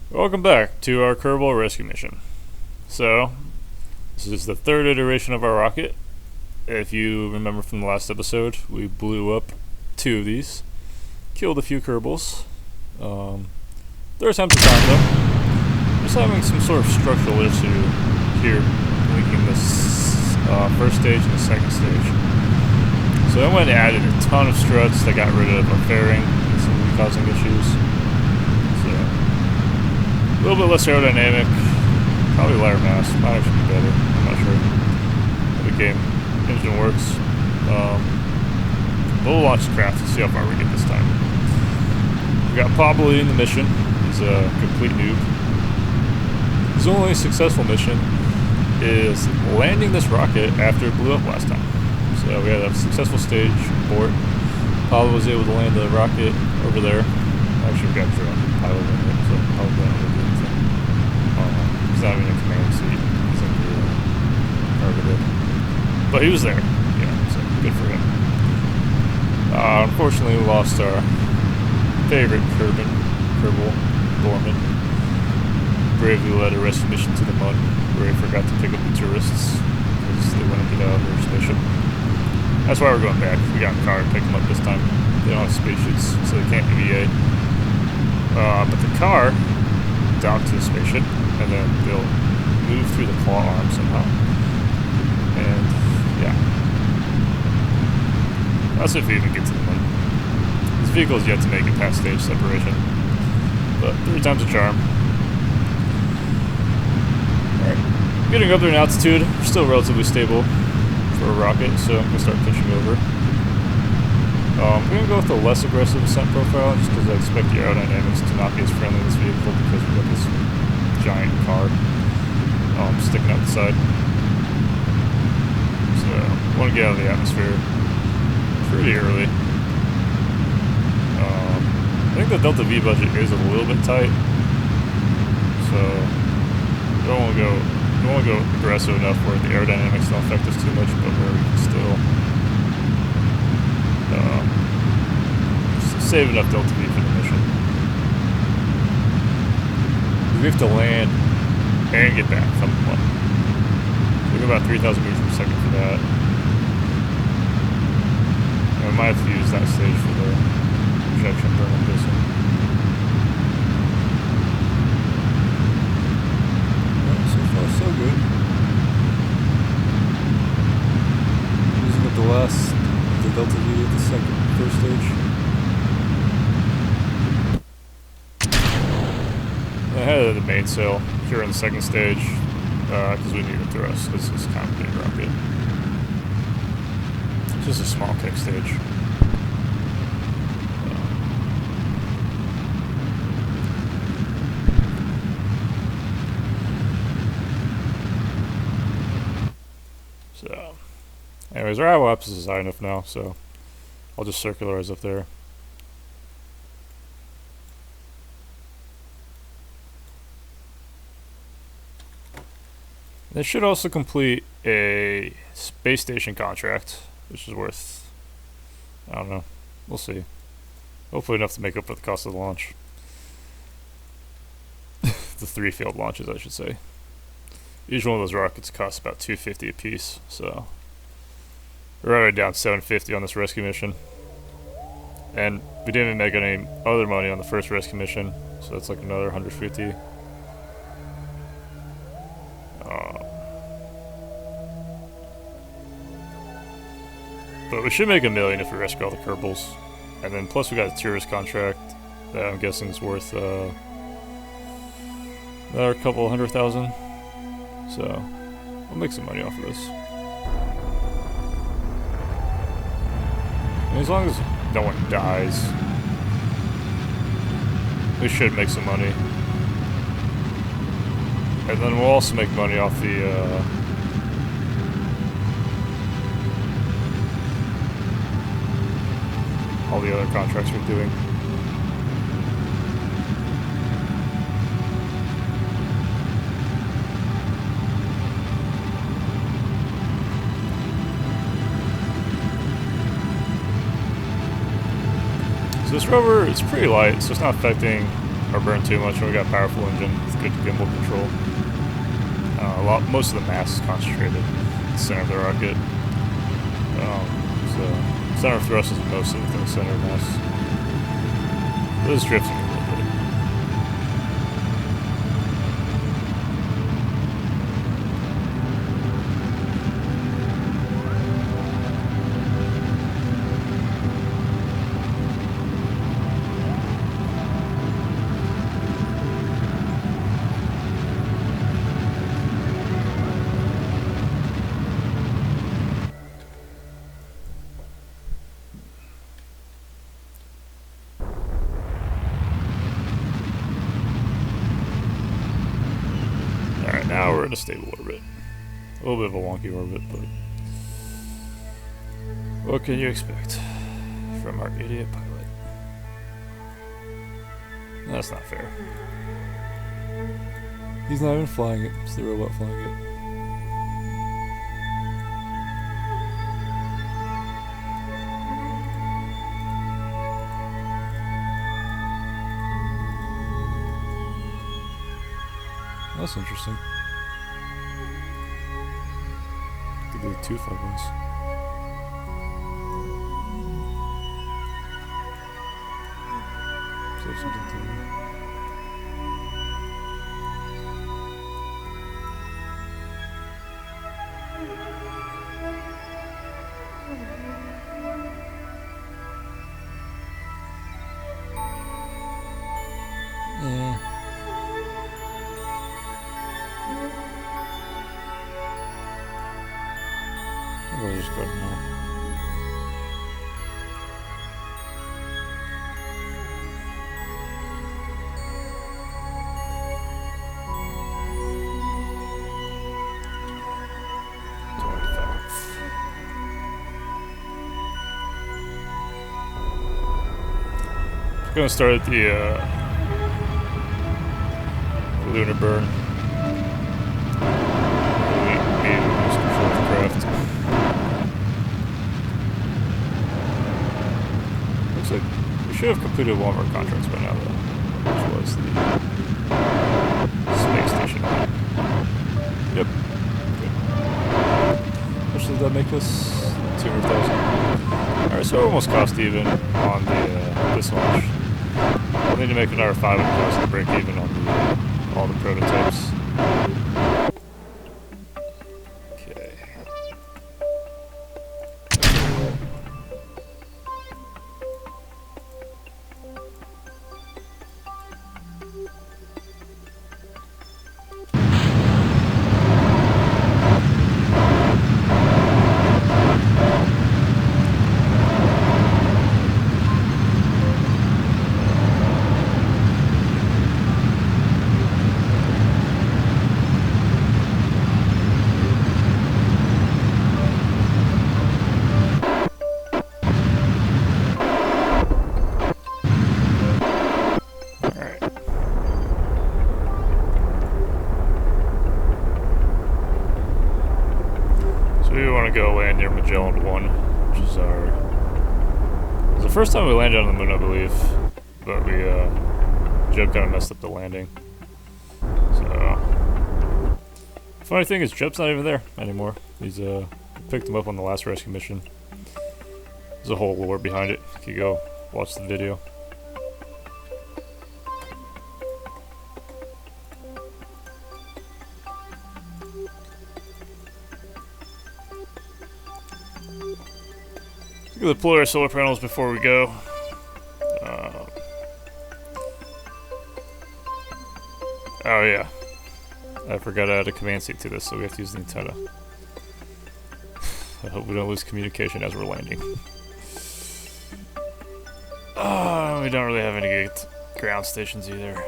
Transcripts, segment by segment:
Welcome back to our Kerbal rescue mission. So, this is the third iteration of our rocket. If you remember from the last episode, we blew up two of these, killed a few Kerbals. Third time's the charm though. Just having some sort of structural issue here, linking this first stage and the second stage. So I went and added a ton of struts that got rid of our fairing and some of the causing issues. A little bit less aerodynamic, probably lighter mass, might actually be better, I'm not sure how the game engine works. We'll launch the craft and see how far we get this time. We got Pablo in the mission. He's a complete noob. His only successful mission is landing this rocket after it blew up last time. So we had a successful stage abort. Pablo was able to land the rocket over there. Actually, we got a drone pilot in it, so Pablo didn't do anything. He's not even in command seat. He's in the targeted. But he was there. Yeah, so good for him. Unfortunately, we lost our favorite Kerbal, Gorman. Bravely led a rescue mission to the Mun, where he forgot to pick up the tourists because they want to get out of their spaceship. That's why we're going back. We got a car to pick them up this time. They don't have spaceships, so they can't EVA. But the car docked to the spaceship, and then they'll move through the claw arm somehow. And yeah, that's if we even get to the Mun. This vehicle is yet to make it past stage separation, but 3 times a charm. Alright, getting up there in altitude, we're still relatively stable for a rocket, so I'm going to start pitching over. I'm going to go with a less aggressive ascent profile, just because I expect the aerodynamics to not be as friendly in this vehicle because we've got this giant car sticking out the side. So, I want to get out of the atmosphere pretty early. I think the Delta V budget is a little bit tight, so I don't want to go aggressive enough where the aerodynamics don't affect us too much, but where we can still save enough Delta V for the mission. We have to land and get back from the Mun. So we go about 3,000 meters per second for that. And we might have to use that stage for the projection burn, I'm guessing. Well, so far so good. Using up the Delta V at the first stage. Ahead of the mainsail here in the second stage because we need a thrust. This is kind of a big rocket. It's just a small kick stage. So, anyways, our IO axis is high enough now, so I'll just circularize up there. They should also complete a space station contract, which is worth, I don't know, we'll see. Hopefully enough to make up for the cost of the launch. The 3 failed launches, I should say. Each one of those rockets costs about $250 a piece, so we're already down $750 on this rescue mission. And we didn't even make any other money on the first rescue mission, so that's like another $150. But we should make $1 million if we rescue all the Kerbals. And then plus we got a tourist contract that I'm guessing is worth another couple $100,000. So we'll make some money off of this. And as long as no one dies, we should make some money. And then we'll also make money off the all the other contracts we're doing. So this rover is pretty light, so it's not affecting or burn too much. And we got a powerful engine with good gimbal control. Most of the mass is concentrated in the center of the rocket. So center of thrust is mostly within the center of mass. It is drifting a little bit. Now we're in a stable orbit. A little bit of a wonky orbit, but what can you expect from our idiot pilot? That's not fair. He's not even flying it, it's the robot flying it. That's interesting. Could be 2 flight ones. Is there something to me? Yeah. We'll just go now. Just gonna start at the lunar burn. Lose control of the craft. Looks like we should have completed one of our contracts by now, though, which was the space station. Yep. Good. How much did that make us? 200,000. Alright, so we're almost cost even on the this launch. We'll need to make another 500,000 to break even on all the prototypes. Okay. We want to go land near Magellan 1, which is it was the first time we landed on the moon, I believe, but Jeb kind of messed up the landing. So, funny thing is, Jeb's not even there anymore. He's picked him up on the last rescue mission. There's a whole lore behind it. You can go watch the video. We'll deploy our solar panels before we go. Oh yeah, I forgot I had a command seat to this, so we have to use the antenna. I hope we don't lose communication as we're landing. We don't really have any good ground stations either.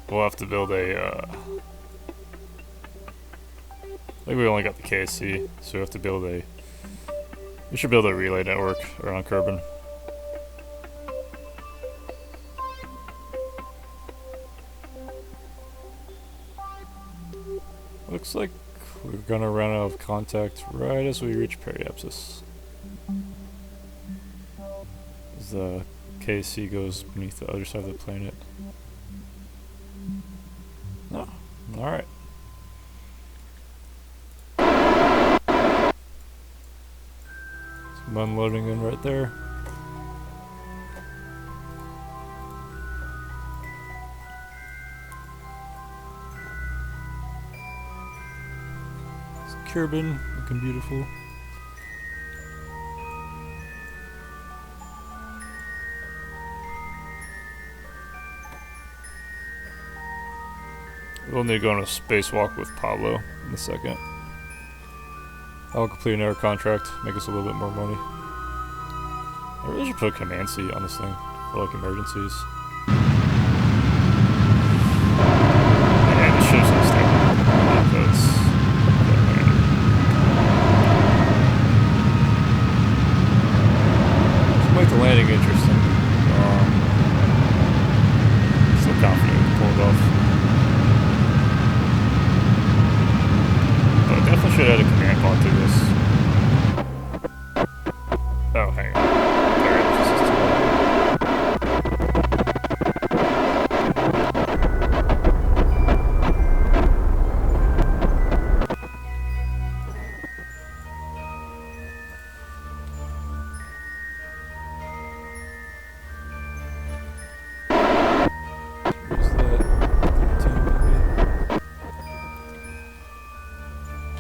We'll have to build a I think we only got the KSC, so we have to build we should build a relay network around Kerbin. Looks like we're gonna run out of contact right as we reach periapsis. as the KC goes beneath the other side of the planet. Oh, alright. Some unloading in right there. Kerbin, looking beautiful. We'll need to go on a spacewalk with Pablo in a second. I'll complete an air contract, make us a little bit more money. I really should put a command seat on this thing for like emergencies. And the ship's gonna stay because make the landing interesting. Still confident we can pull it off. But I definitely should add a command pod to this. Oh, hang on. Alright, this is too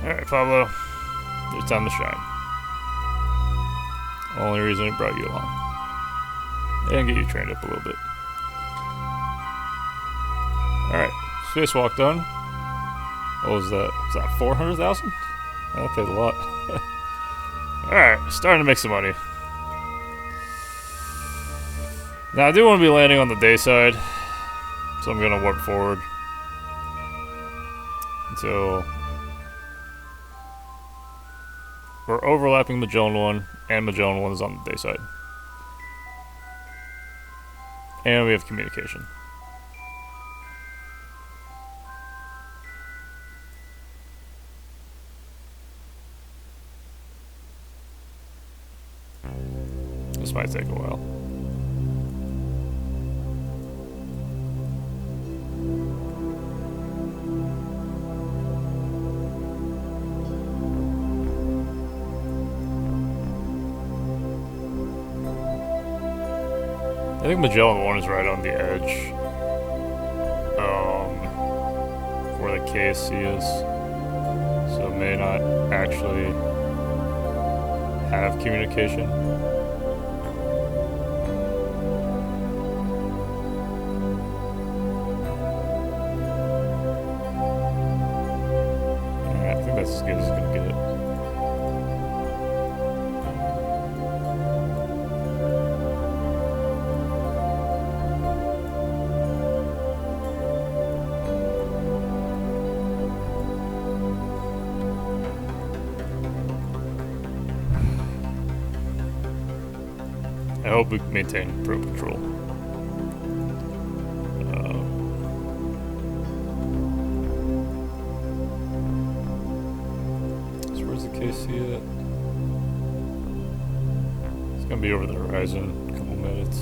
Alright, Pablo. It's time to shine. Only reason I brought you along. And get you trained up a little bit. Alright, spacewalk done. What was that? Was that 400,000? That paid a lot. Alright, starting to make some money. Now I do want to be landing on the day side, so I'm gonna warp forward until we're overlapping Magellan 1, and Magellan 1 is on the day side. And we have communication. This might take a while. I think Magellan 1 is right on the edge. Where the KSC is. So it may not actually have communication. Yeah, I think that's as good as it's gonna get. I hope we maintain pro control. So where's the KC at? It's gonna be over the horizon in a couple minutes.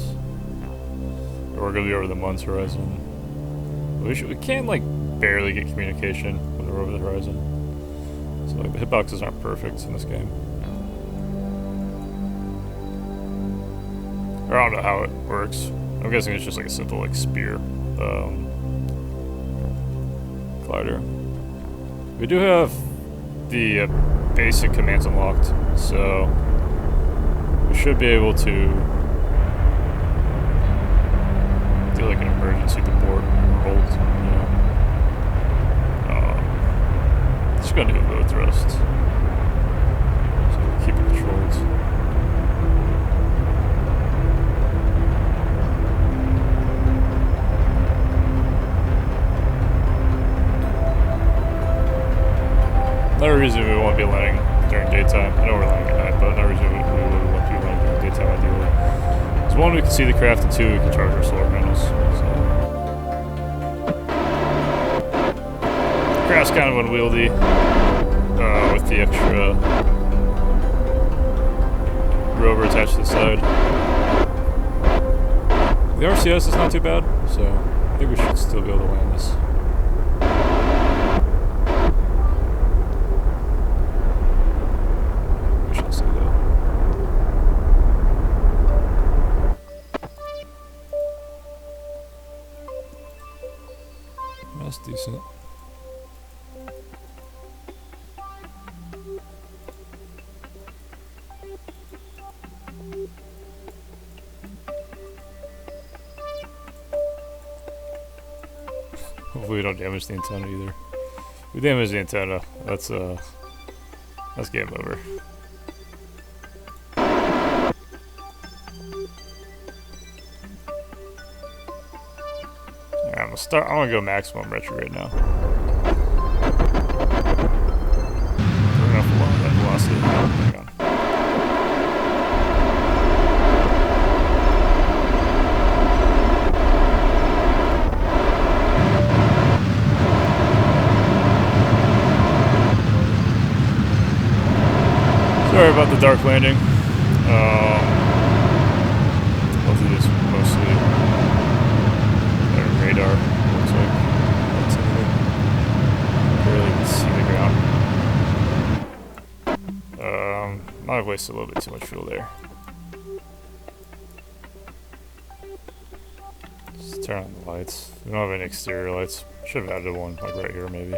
Or we're gonna be over the month's horizon. We can like barely get communication when we're over the horizon. So like the hitboxes aren't perfect in this game. Or I don't know how it works. I'm guessing it's just like a simple like spear glider. We do have the basic commands unlocked, so we should be able to do like an emergency deport or hold, you know. Just gonna do a low thrust, so keep it controlled. Another reason we won't be landing during daytime, I know we're landing at night, but another reason we wouldn't want to be landing during daytime ideally is one, we can see the craft, and two, we can charge our solar panels. So. The craft's kind of unwieldy with the extra rover attached to the side. The RCS is not too bad, so I think we should still be able to land this. We should see that. That's decent. Hopefully we don't damage the antenna either. If we damage the antenna, that's game over. Alright, I'm gonna go maximum retrograde now. Turn off a lot of that velocity. Hang on. Sorry about the dark landing. Hopefully this mostly radar. Looks like that's anything. Barely even see the ground. Might have wasted a little bit too much fuel there. Just turn on the lights. We don't have any exterior lights. Should have added one like right here maybe.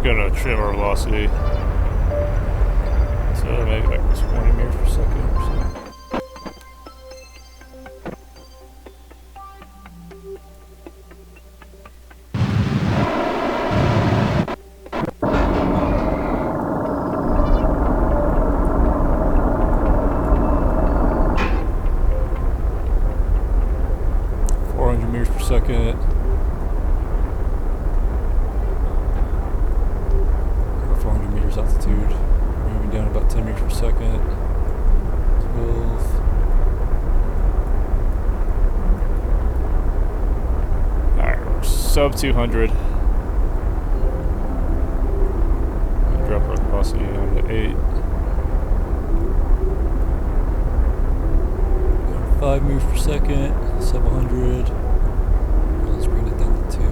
Gonna trim our velocity to maybe like 20 meters per second or so. Meters per second. 400 meters altitude. Moving down about 10 meters per second. 12. Alright, we're sub 200. Drop our velocity down to 8. 5 meters per second. Sub 100. Let's bring it down to 2.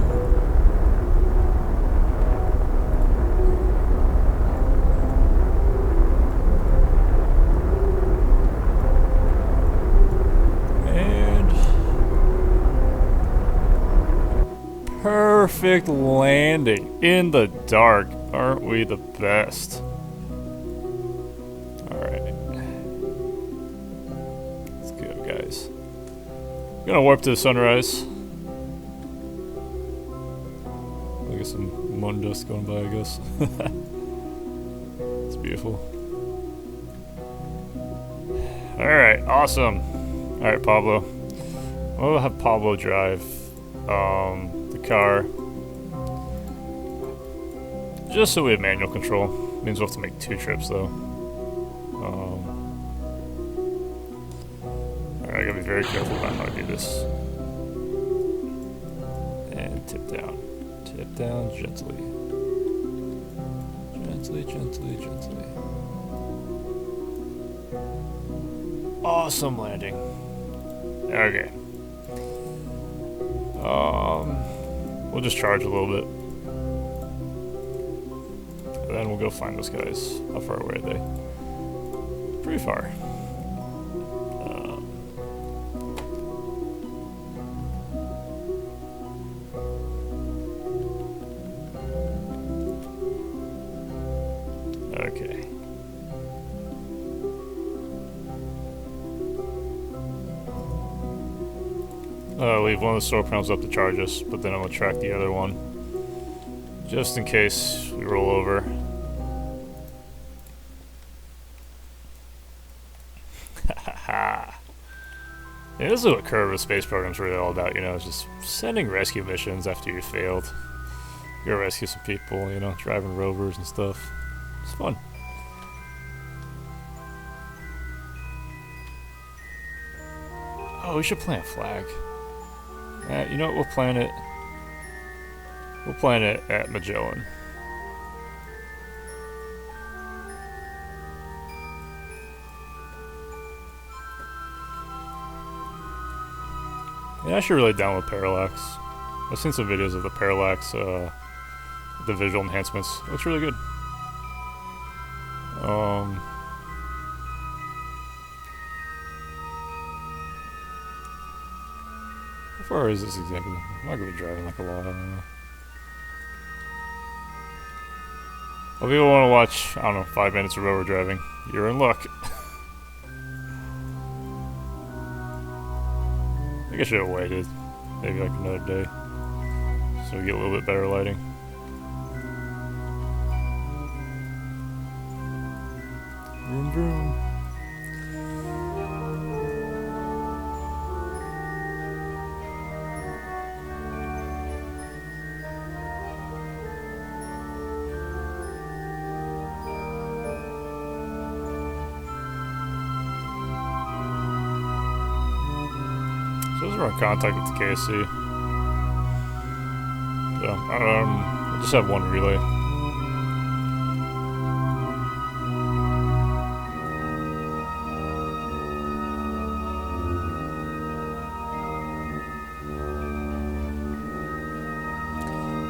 Perfect landing in the dark. Aren't we the best? Alright. Let's go, guys. Gonna warp to the sunrise. Look at some moon dust going by, I guess. It's beautiful. Alright, awesome. Alright, Pablo. We'll have Pablo drive the car. Just so we have manual control. Means we'll have to make 2 trips though. Alright, I gotta be very careful about how I do this. And tip down. Tip down gently. Gently, gently, gently. Awesome landing. Okay. We'll just charge a little bit. And then we'll go find those guys. How far away are they? Pretty far. Okay. Leave one of the solar panels up to charge us, but then I'm gonna track the other one, just in case we roll over. And this is what Kerbal Space Program's really all about, you know, it's just sending rescue missions after you failed. Go rescue some people, you know, driving rovers and stuff. It's fun. Oh, we should plant a flag. You know what? We'll plant it. We'll plant it at Magellan. Yeah, I should really download Parallax. I've seen some videos of the Parallax, the visual enhancements. It looks really good. How far is this example? I'm not gonna be driving like a lot. I don't know. Well, people want to watch, I don't know, 5 minutes of rover driving. You're in luck. I think I should have waited. Maybe like another day. So we get a little bit better lighting. Vroom vroom. So those are in contact with the KSC. So, I just have one relay.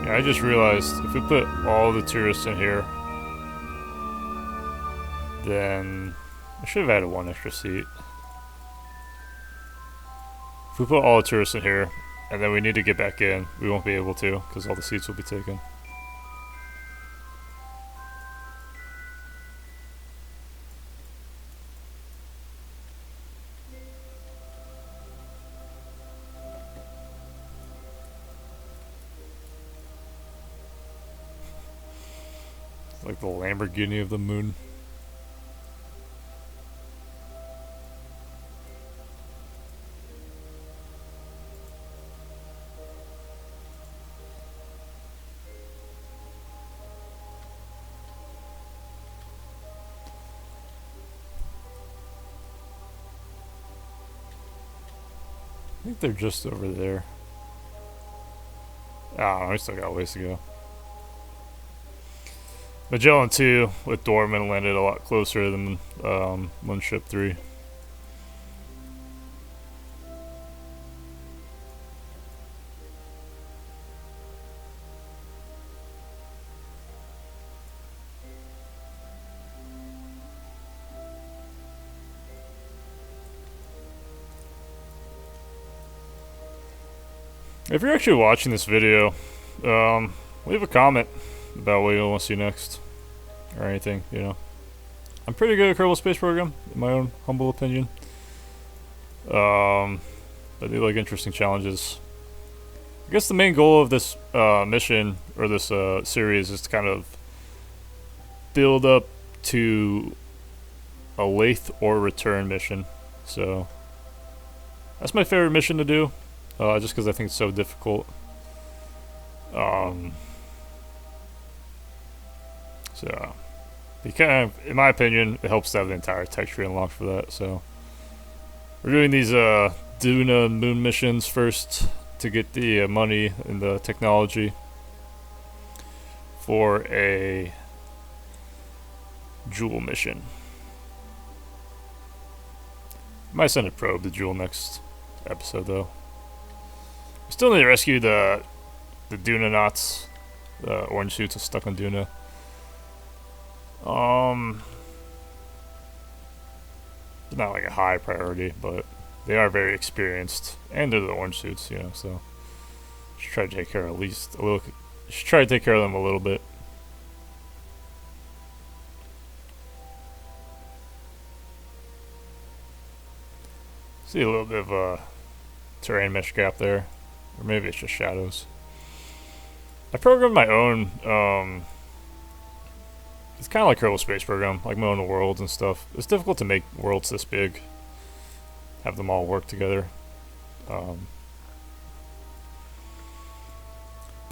Yeah, I just realized if we put all the tourists in here, then I should have added one extra seat. If we put all the tourists in here, and then we need to get back in, we won't be able to, because all the seats will be taken. It's like the Lamborghini of the moon. I think they're just over there. Oh, we still got a ways to go. Magellan 2 with Dorman landed a lot closer than Moonship 3. If you're actually watching this video, leave a comment about what you want to see next, or anything, you know. I'm pretty good at Kerbal Space Program, in my own humble opinion. I do like interesting challenges. I guess the main goal of this mission, or this series, is to kind of build up to a Lathe or Return mission. So, that's my favorite mission to do. Just because I think it's so difficult. So, you kind of, in my opinion, it helps to have the entire tech tree unlocked for that. So, we're doing these Duna moon missions first to get the money and the technology for a Jewel mission. Might send a probe to Jewel next episode though. We still need to rescue the Duna knots, the orange suits are stuck on Duna. It's not like a high priority, but they are very experienced, and they're the orange suits, you know. So should try to take care of at least a little. Should try to take care of them a little bit. See a little bit of a terrain mesh gap there. Or maybe it's just shadows. I programmed my own, it's kind of like Kerbal Space Program, like my own worlds and stuff. It's difficult to make worlds this big, have them all work together. But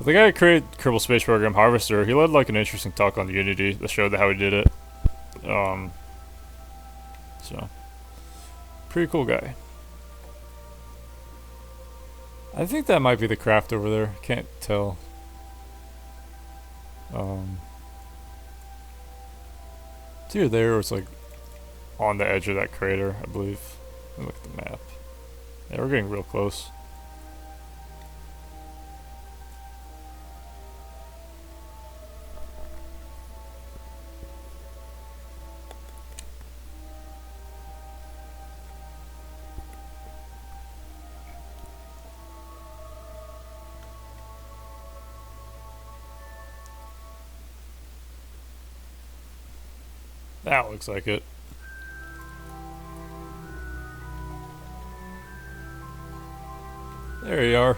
the guy who created Kerbal Space Program Harvester, he led like an interesting talk on Unity that showed how he did it. So pretty cool guy. I think that might be the craft over there. Can't tell. It's either there or it's like on the edge of that crater, I believe. Let me look at the map. Yeah, we're getting real close. That looks like it. There you are.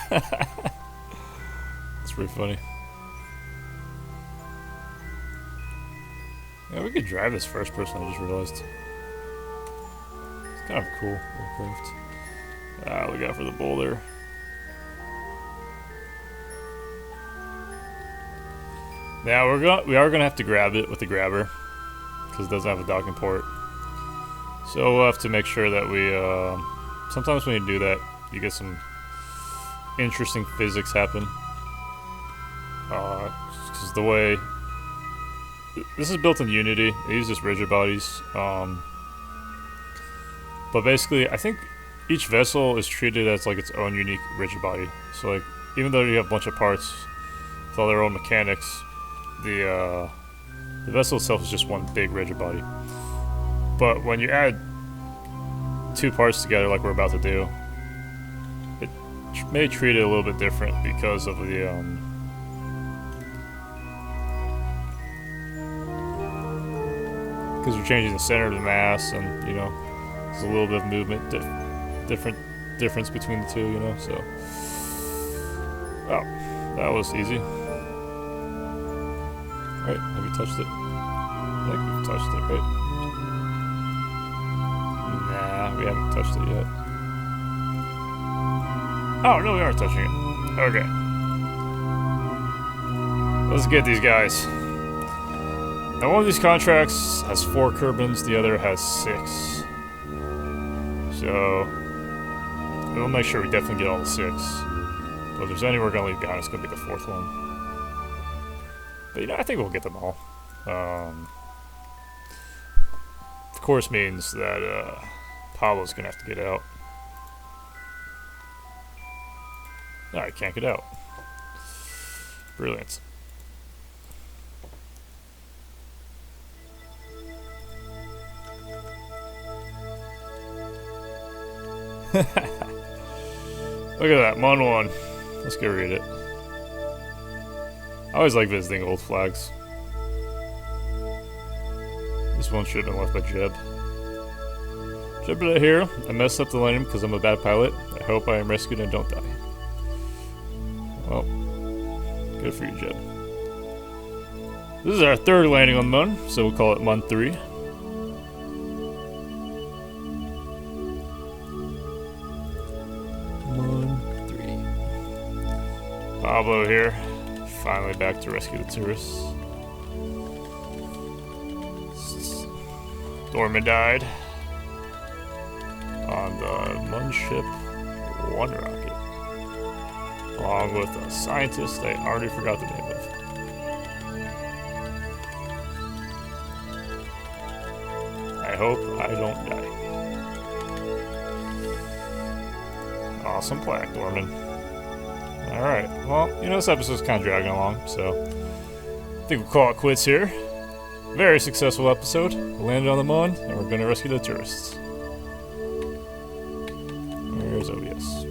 That's pretty funny. Yeah, we could drive this first person, I just realized. It's kind of cool aircraft. Look out for the boulder. Now we are gonna have to grab it with the grabber because it doesn't have a docking port. So we'll have to make sure that we. Sometimes when you do that, you get some interesting physics happen. Because the way this is built in Unity, it uses rigid bodies. But basically, I think each vessel is treated as like its own unique rigid body. So like, even though you have a bunch of parts with all their own mechanics, the vessel itself is just one big rigid body. But when you add two parts together like we're about to do, it may treat it a little bit different because of the because you're changing the center of the mass, and you know there's a little bit of movement difference between the two, you know. So that was easy. Right, have you touched it? I think we've touched it, right? Nah, we haven't touched it yet. Oh, no, we are touching it. Okay. Let's get these guys. Now, one of these contracts has 4 Kerbins, the other has 6. So, we'll make sure we definitely get all the 6. But if there's any we're going to leave behind, it's going to be the 4th one. But, you know, I think we'll get them all. Of course means that Pablo's going to have to get out. No, I can't get out. Brilliant. Look at that, Mun 1. Let's go read it. I always like visiting old flags. This one should have been left by Jeb. Jeb right here. I messed up the landing because I'm a bad pilot. I hope I am rescued and don't die. Well, good for you, Jeb. This is our 3rd landing on the Mun, so we'll call it Mun 3. Mun 3. Pablo here. Finally back to rescue the tourists. Dorman died on the Mun ship 1 rocket, along with a scientist I already forgot the name of. I hope I don't die. Awesome plaque, Dorman. Alright, well, you know, this episode's kind of dragging along, so I think we'll call it quits here. Very successful episode. We landed on the Mun, and we're going to rescue the tourists. There's OBS.